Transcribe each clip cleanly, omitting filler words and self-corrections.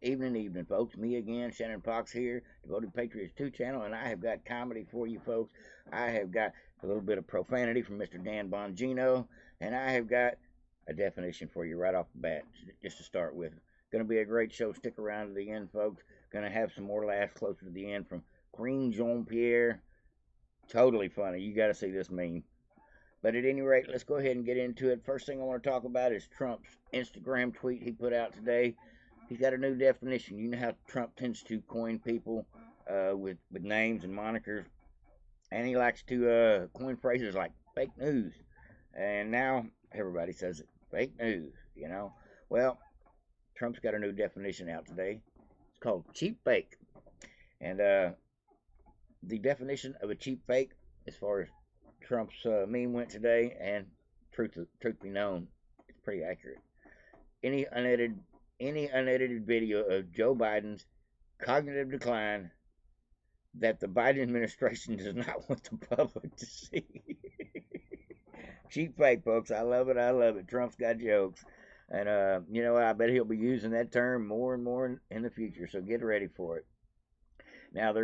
Evening, folks. Me again, Shannon Fox here, Devoted Patriots 2 channel, and I have got comedy for you folks. I have got a little bit of profanity from Mr. Dan Bongino, and I have got a definition for you right off the bat, just to start with. Going to be a great show. Stick around to the end, folks. Going to have some more laughs closer to the end from Green Jean Pierre. Totally funny. You got to see this meme. But at any rate, let's go ahead and get into it. First thing I want to talk about is Trump's Instagram tweet he put out today. He's got a new definition. You know how Trump tends to coin people with names and monikers, and he likes to coin phrases like fake news. And now everybody says it, fake news. Well, Trump's got a new definition out today. It's called cheap fake, and the definition of a cheap fake, as far as Trump's meme went today, and truth be known, it's pretty accurate. Any unedited video of Joe Biden's cognitive decline that the Biden administration does not want the public to see. Cheap fake, folks. I love it. I love it. Trump's got jokes. And, I bet he'll be using that term more and more in the future. So get ready for it. Now,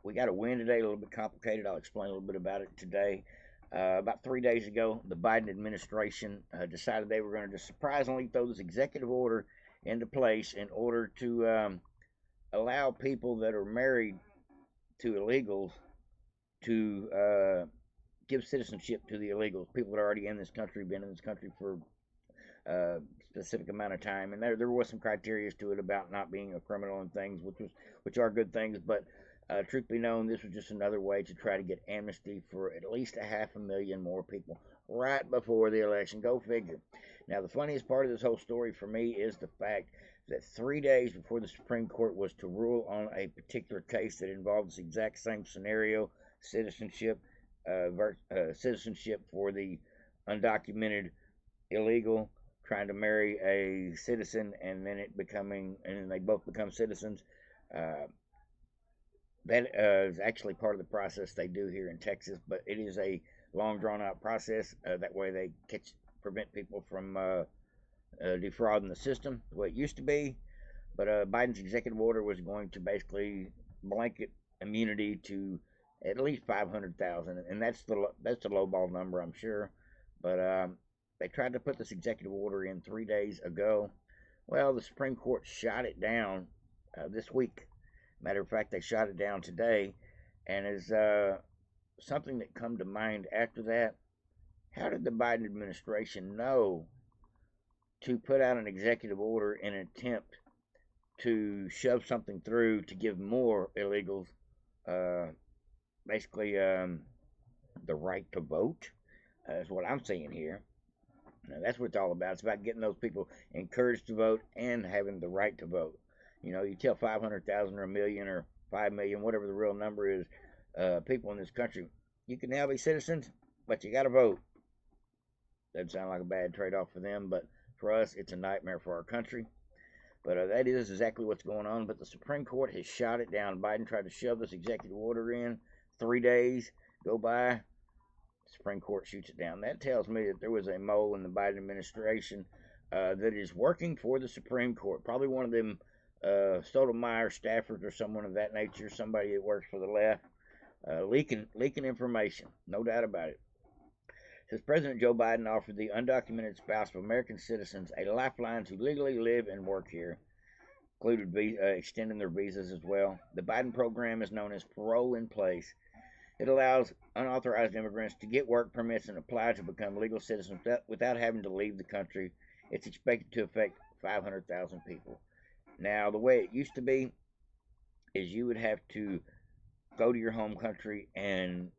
we got a win today, a little bit complicated. I'll explain a little bit about it today. About 3 days ago, the Biden administration decided they were going to just surprisingly throw this executive order into place in order to allow people that are married to illegals to give citizenship to the illegals, people that are already in this country, been in this country for a specific amount of time. And there was some criteria to it about not being a criminal and things, which are good things. But truth be known, this was just another way to try to get amnesty for at least 500,000 more people right before the election. Go figure. Now, the funniest part of this whole story for me is the fact that 3 days before the Supreme Court was to rule on a particular case that involved this exact same scenario, citizenship for the undocumented illegal trying to marry a citizen, and then they both become citizens. That is actually part of the process they do here in Texas, but it is a long, drawn-out process. That way they prevent people from defrauding the system the way it used to be. But Biden's executive order was going to basically blanket immunity to at least 500,000, and that's the lowball number, I'm sure. But they tried to put this executive order in 3 days ago. Well, the Supreme Court shot it down this week. Matter of fact, they shot it down today, and as something that come to mind after that, how did the Biden administration know to put out an executive order in an attempt to shove something through to give more illegals basically the right to vote? Is what I'm seeing here. Now, that's what it's all about. It's about getting those people encouraged to vote and having the right to vote. You tell 500,000 or a million or 5 million, whatever the real number is, people in this country, you can now be citizens, but you got to vote. Doesn't sound like a bad trade-off for them, but for us, it's a nightmare for our country. But that is exactly what's going on. But the Supreme Court has shot it down. Biden tried to shove this executive order in. 3 days go by. Supreme Court shoots it down. That tells me that there was a mole in the Biden administration that is working for the Supreme Court. Probably one of them Sotomayor staffers or someone of that nature, somebody that works for the left, leaking information, no doubt about it. Says President Joe Biden offered the undocumented spouse of American citizens a lifeline to legally live and work here, included extending their visas as well. The Biden program is known as Parole in Place. It allows unauthorized immigrants to get work permits and apply to become legal citizens without having to leave the country. It's expected to affect 500,000 people. Now, the way it used to be is you would have to go to your home country and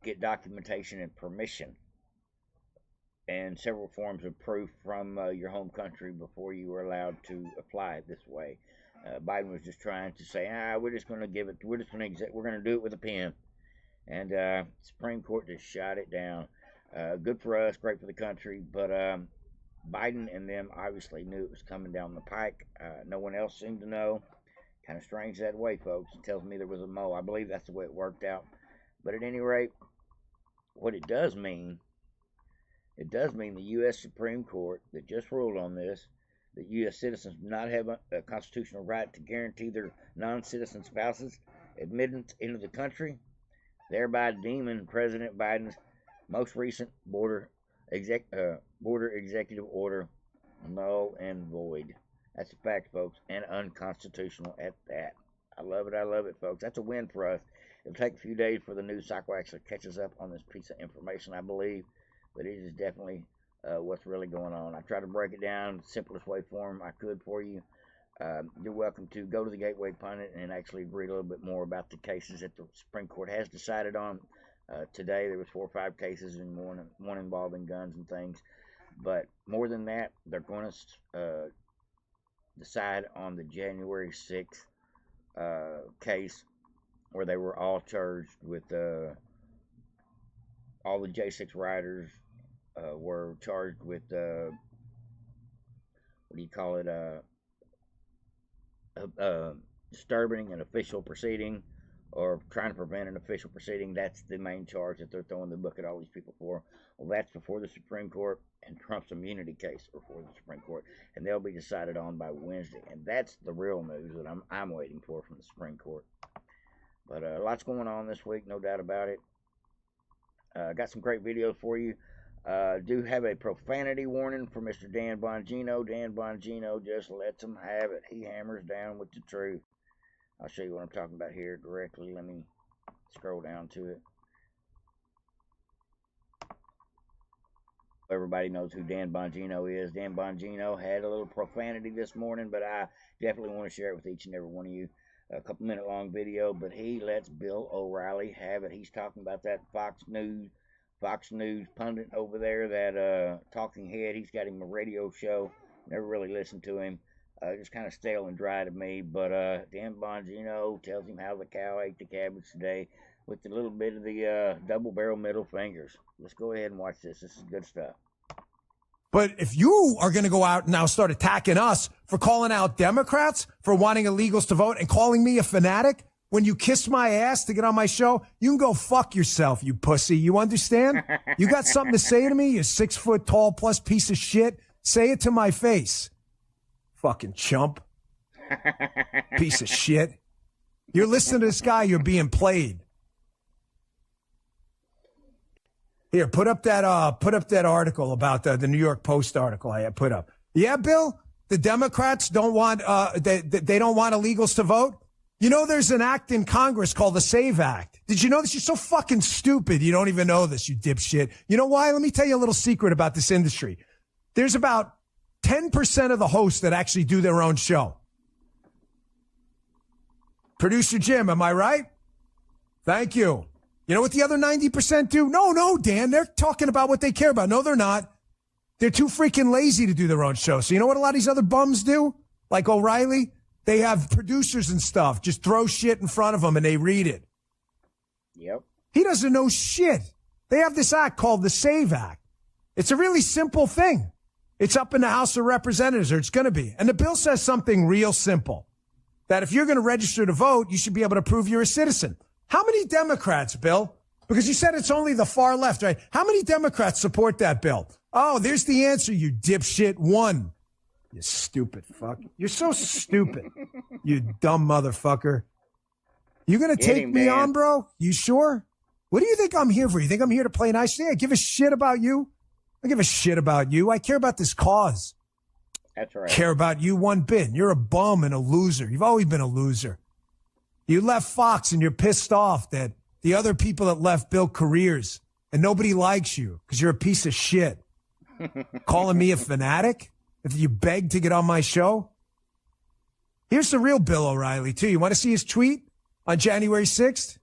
get documentation and permission and several forms of proof from your home country before you were allowed to apply it this way. Biden was just trying to say, we're just going to we're going to do it with a pen. And Supreme Court just shot it down. Good for us, great for the country, but Biden and them obviously knew it was coming down the pike. No one else seemed to know. Kind of strange that way, folks. It tells me there was a mole. I believe that's the way it worked out. But at any rate, what it does mean the U.S. Supreme Court that just ruled on this that U.S. citizens do not have a constitutional right to guarantee their non-citizen spouses admittance into the country, thereby deeming President Biden's most recent border executive order null and void. That's a fact, folks, and unconstitutional at that. I love it, folks. That's a win for us. It'll take a few days for the news cycle actually catches up on this piece of information, I believe, but it is definitely what's really going on. I try to break it down the simplest way form I could for you. You're welcome to go to the Gateway Pundit and actually read a little bit more about the cases that the Supreme Court has decided on. Today there was 4 or 5 cases, and one involving guns and things. But more than that, they're going to decide on the January 6th case where they were all charged with all the J6 riders were charged with disturbing an official proceeding or trying to prevent an official proceeding. That's the main charge that they're throwing the book at all these people for. Well, that's before the Supreme Court, and Trump's immunity case before the Supreme Court, and they'll be decided on by Wednesday. And that's the real news that I'm waiting for from the Supreme Court. But lots going on this week, no doubt about it. Got some great videos for you. Do have a profanity warning for Mr. Dan Bongino. Dan Bongino just lets him have it. He hammers down with the truth. I'll show you what I'm talking about here directly. Let me scroll down to it. Everybody knows who Dan Bongino is. Dan Bongino had a little profanity this morning, but I definitely want to share it with each and every one of you. A couple minute long video, but he lets Bill O'Reilly have it. He's talking about that Fox News pundit over there, that talking head. He's got him a radio show. Never really listened to him. Just kind of stale and dry to me. But Dan Bongino tells him how the cow ate the cabbage today with a little bit of the double barrel middle fingers. Let's go ahead and watch this. This is good stuff. But if you are going to go out and now start attacking us for calling out Democrats for wanting illegals to vote and calling me a fanatic when you kissed my ass to get on my show, you can go fuck yourself, you pussy. You understand? You got something to say to me, you 6 foot tall plus piece of shit? Say it to my face. Fucking chump. Piece of shit. You're listening to this guy, you're being played. Here, put up that article about the New York Post article I had put up. Yeah, Bill, the Democrats don't want they don't want illegals to vote. You know, there's an act in Congress called the SAVE Act. Did you know this? You're so fucking stupid. You don't even know this, you dipshit. You know why? Let me tell you a little secret about this industry. There's about 10% of the hosts that actually do their own show. Producer Jim, am I right? Thank you. You know what the other 90% do? No, Dan, they're talking about what they care about. No, they're not. They're too freaking lazy to do their own show. So you know what a lot of these other bums do? Like O'Reilly? They have producers and stuff. Just throw shit in front of them and they read it. Yep. He doesn't know shit. They have this act called the SAVE Act. It's a really simple thing. It's up in the House of Representatives, or it's going to be. And the bill says something real simple. That if you're going to register to vote, you should be able to prove you're a citizen. How many Democrats, Bill? Because you said it's only the far left, right? How many Democrats support that bill? Oh, there's the answer, you dipshit. 1. You stupid fuck. You're so stupid. You dumb motherfucker. You going to take me on, bro? You sure? What do you think I'm here for? You think I'm here to play nice? Yeah, I give a shit about you. I give a shit about you. I care about this cause. That's right. Care about you one bit. You're a bum and a loser. You've always been a loser. You left Fox and you're pissed off that the other people that left built careers and nobody likes you because you're a piece of shit. Calling me a fanatic if you beg to get on my show? Here's the real Bill O'Reilly, too. You want to see his tweet on January 6th?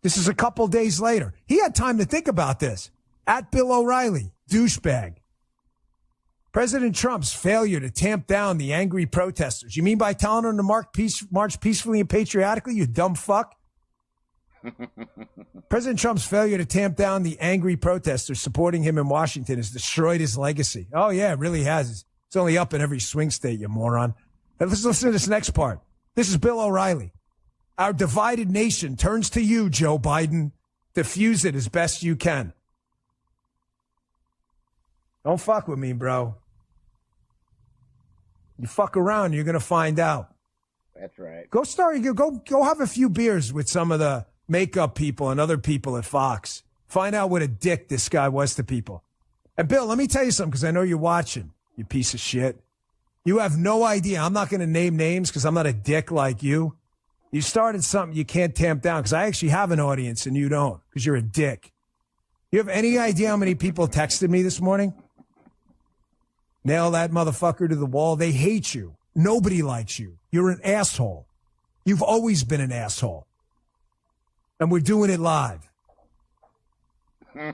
This is a couple days later. He had time to think about this. At Bill O'Reilly, douchebag. President Trump's failure to tamp down the angry protesters. You mean by telling them to march peacefully and patriotically, you dumb fuck? President Trump's failure to tamp down the angry protesters supporting him in Washington has destroyed his legacy. Oh, yeah, it really has. It's only up in every swing state, you moron. Now, let's listen to this next part. This is Bill O'Reilly. Our divided nation turns to you, Joe Biden. Diffuse it as best you can. Don't fuck with me, bro. You fuck around, you're going to find out. That's right. Go have a few beers with some of the makeup people and other people at Fox. Find out what a dick this guy was to people. And Bill, let me tell you something, because I know you're watching, you piece of shit. You have no idea. I'm not going to name names because I'm not a dick like you. You started something you can't tamp down, because I actually have an audience and you don't, because you're a dick. You have any idea how many people texted me this morning? Nail that motherfucker to the wall. They hate you. Nobody likes you. You're an asshole. You've always been an asshole. And we're doing it live.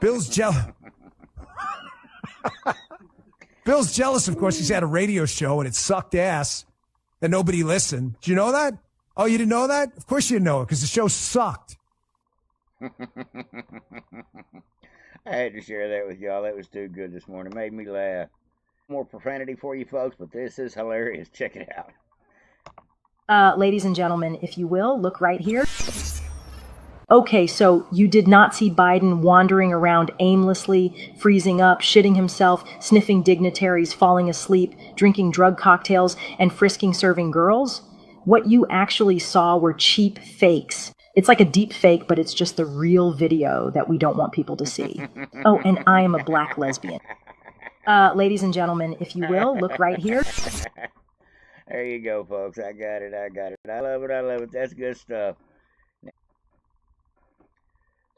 Bill's jealous. Bill's jealous, of course. He's had a radio show and it sucked ass and nobody listened. Did you know that? Oh, you didn't know that? Of course you didn't know it, because the show sucked. I had to share that with y'all. That was too good this morning. Made me laugh. More profanity for you folks, but this is hilarious. Check it out. Ladies and gentlemen, if you will, look right here. Okay, so you did not see Biden wandering around aimlessly, freezing up, shitting himself, sniffing dignitaries, falling asleep, drinking drug cocktails, and frisking serving girls? What you actually saw were cheap fakes. It's like a deep fake, but it's just the real video that we don't want people to see. Oh, and I am a black lesbian. Ladies and gentlemen, if you will, look right here. There you go, folks. I got it. I love it. That's good stuff.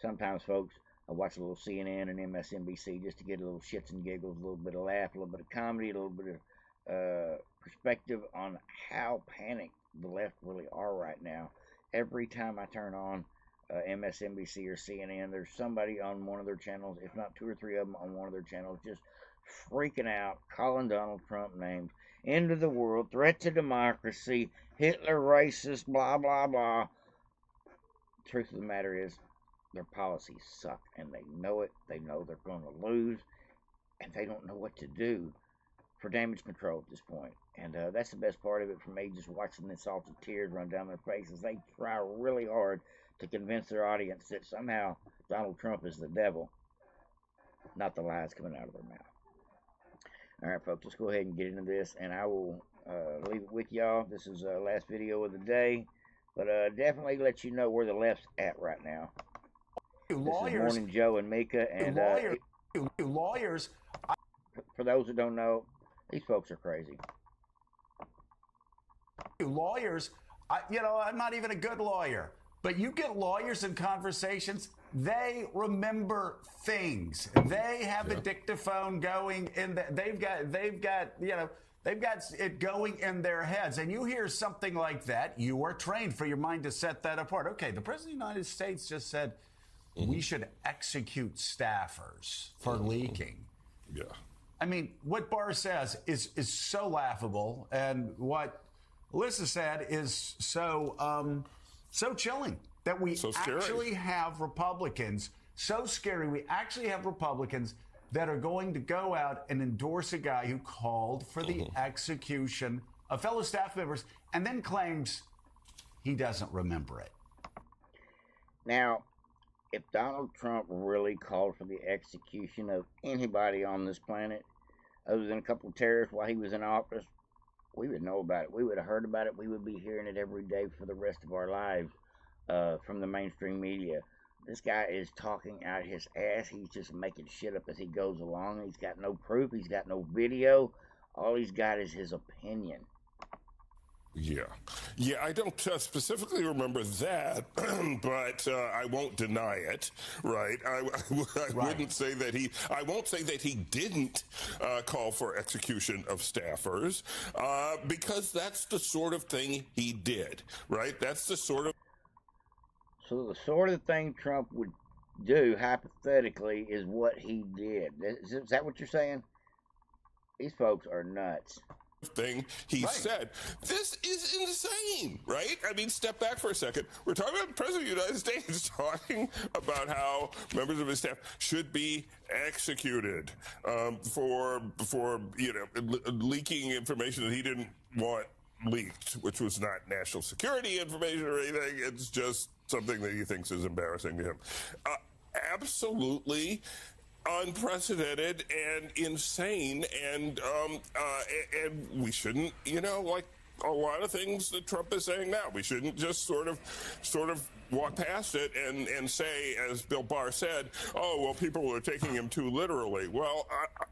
Sometimes, folks, I watch a little CNN and MSNBC just to get a little shits and giggles, a little bit of laugh, a little bit of comedy, a little bit of perspective on how panicked the left really are right now. Every time I turn on MSNBC or CNN, there's somebody on one of their channels, if not two or three of them on one of their channels, just freaking out, calling Donald Trump names, end of the world, threat to democracy, Hitler, racist, blah, blah, blah. Truth of the matter is, their policies suck, and they know it. They know they're going to lose, and they don't know what to do for damage control at this point. And that's the best part of it for me, just watching the salty tears run down their faces. They try really hard to convince their audience that somehow Donald Trump is the devil, not the lies coming out of their mouth. All right, folks, let's go ahead and get into this, and I will leave it with y'all. This is the last video of the day, but definitely let you know where the left's at right now. This is Morning Joe and Mika, and lawyers. For those who don't know, these folks are crazy. Lawyers, I'm not even a good lawyer, but you get lawyers in conversations, they remember things. They have a dictaphone going in they've got it going in their heads. And you hear something like that, you are trained for your mind to set that apart. Okay, the President of the United States just said we should execute staffers for leaking. Yeah. I mean, what Barr says is so laughable, and what Alyssa said is so chilling that we actually have Republicans, so scary, we actually have Republicans that are going to go out and endorse a guy who called for the execution of fellow staff members and then claims he doesn't remember it. Now, if Donald Trump really called for the execution of anybody on this planet, other than a couple of terrorists while he was in office, we would know about it. We would have heard about it. We would be hearing it every day for the rest of our lives from the mainstream media. This guy is talking out his ass. He's just making shit up as he goes along. He's got no proof. He's got no video. All he's got is his opinion. Yeah, I don't specifically remember that, but I won't deny it, right? I wouldn't say that I won't say that he didn't call for execution of staffers, because that's the sort of thing he did, right? That's the sort of... So the sort of thing Trump would do, hypothetically, is what he did. Is that what you're saying? These folks are nuts. Thing he said. This is insane, right? I mean, step back for a second. We're talking about the President of the United States talking about how members of his staff should be executed for leaking information that he didn't want leaked, which was not national security information or anything. It's just something that he thinks is embarrassing to him. Absolutely unprecedented and insane, and we shouldn't, like a lot of things that Trump is saying now, we shouldn't just sort of walk past it and say, as Bill Barr said, oh, well, people are taking him too literally. Well,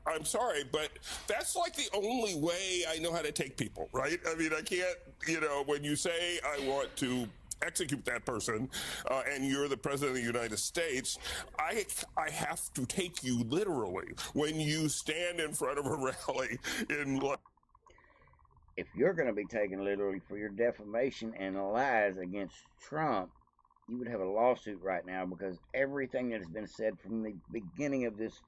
I'm sorry, but that's like the only way I know how to take people, right? I mean, I can't, when you say I want to execute that person, and you're the president of the United States, I have to take you literally when you stand in front of a rally in. If you're going to be taken literally for your defamation and lies against Trump, you would have a lawsuit right now, because everything that has been said from the beginning of this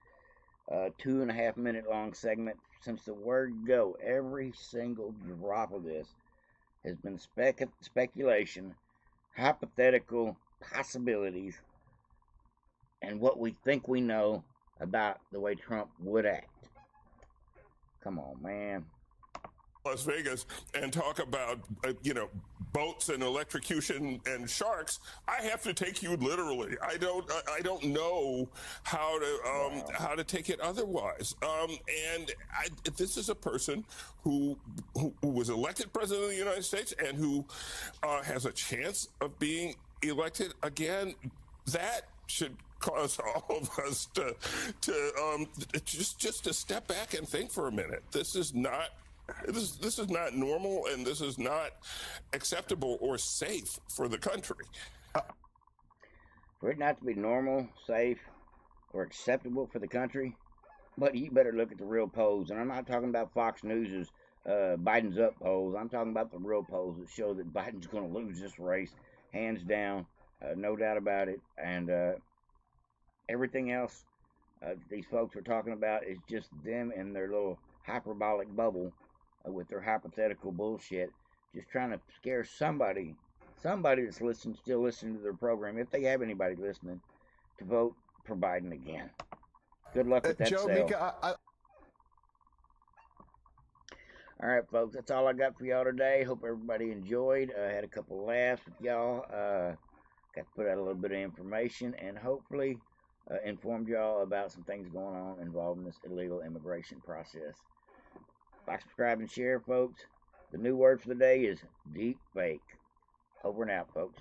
2.5 minute long segment, since the word go, every single drop of this has been speculation, hypothetical possibilities, and what we think we know about the way Trump would act. Come on, man. Las Vegas and talk about boats and electrocution and sharks, I have to take you literally. I don't know how to take it otherwise. And this is a person who was elected president of the United States and who has a chance of being elected again. That should cause all of us to just to step back and think for a minute. This is not normal, and this is not acceptable or safe for the country. For it not to be normal, safe, or acceptable for the country, but you better look at the real polls. And I'm not talking about Fox News's Biden's up polls. I'm talking about the real polls that show that Biden's going to lose this race, hands down, no doubt about it. And everything else these folks are talking about is just them in their little hyperbolic bubble with their hypothetical bullshit, just trying to scare somebody that's still listening to their program, if they have anybody listening, to vote for Biden again. Good luck with that Joe, sale. Mika, All right, folks, that's all I got for y'all today. Hope everybody enjoyed. I had a couple laughs with y'all. Got to put out a little bit of information, and hopefully informed y'all about some things going on involving this illegal immigration process. Like, subscribe, and share, folks. The new word for the day is deep fake. Over and out, folks.